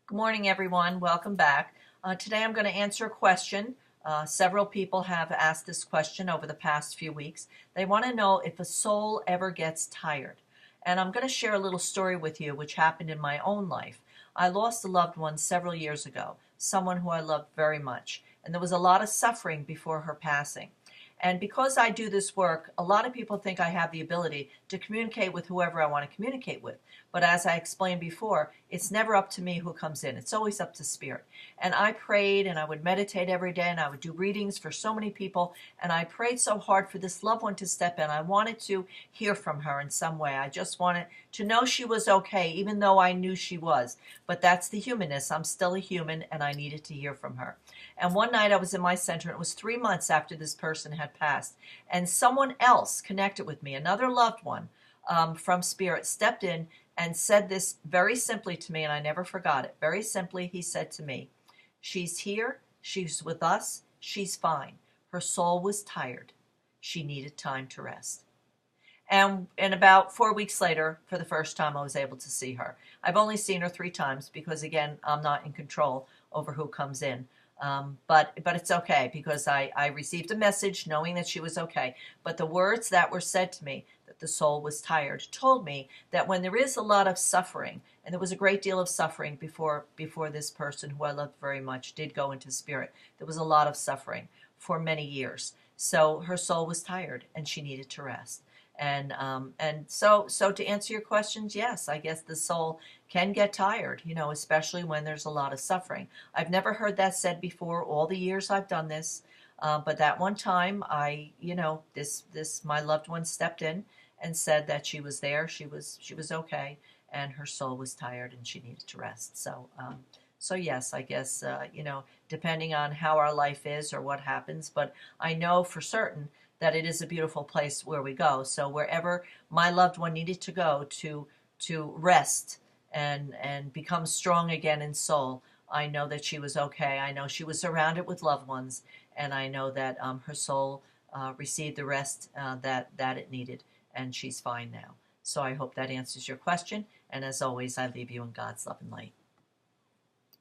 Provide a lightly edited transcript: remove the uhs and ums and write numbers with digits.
Good morning, everyone. Welcome back. Today I'm going to answer a question. Several people have asked this question over the past few weeks. They want to know if a soul ever gets tired. And I'm going to share a little story with you which happened in my own life. I lost a loved one several years ago, someone who I loved very much, and there was a lot of suffering before her passing. And because I do this work, a lot of people think I have the ability to communicate with whoever I want to communicate with. But as I explained before, it's never up to me who comes in. It's always up to spirit. And I prayed and I would meditate every day and I would do readings for so many people. And I prayed so hard for this loved one to step in. I wanted to hear from her in some way. I just wanted to know she was okay, even though I knew she was. But that's the humanness. I'm still a human and I needed to hear from her. And one night I was in my center, and it was 3 months after this person had passed. And someone else connected with me, another loved one from spirit, stepped in and said this very simply to me, and I never forgot it. Very simply, he said to me, "She's here, she's with us, she's fine. Her soul was tired. She needed time to rest." And about 4 weeks later, for the first time, I was able to see her. I've only seen her 3 times because, again, I'm not in control over who comes in. But it's okay because I received a message knowing that she was okay. But the words that were said to me, that the soul was tired, told me that when there is a lot of suffering, and there was a great deal of suffering before this person who I loved very much did go into spirit, there was a lot of suffering for many years. So her soul was tired and she needed to rest. And so to answer your questions, yes, I guess the soul can get tired, especially when there's a lot of suffering. I've never heard that said before all the years I've done this. But that one time this my loved one stepped in and said that she was there, she was okay, and her soul was tired and she needed to rest. So yes, I guess depending on how our life is or what happens, but I know for certain that it is a beautiful place where we go. So wherever my loved one needed to go to rest and become strong again in soul, I know that she was okay. I know she was surrounded with loved ones, and I know that her soul received the rest that it needed, and she's fine now. So I hope that answers your question. And as always, I leave you in God's love and light.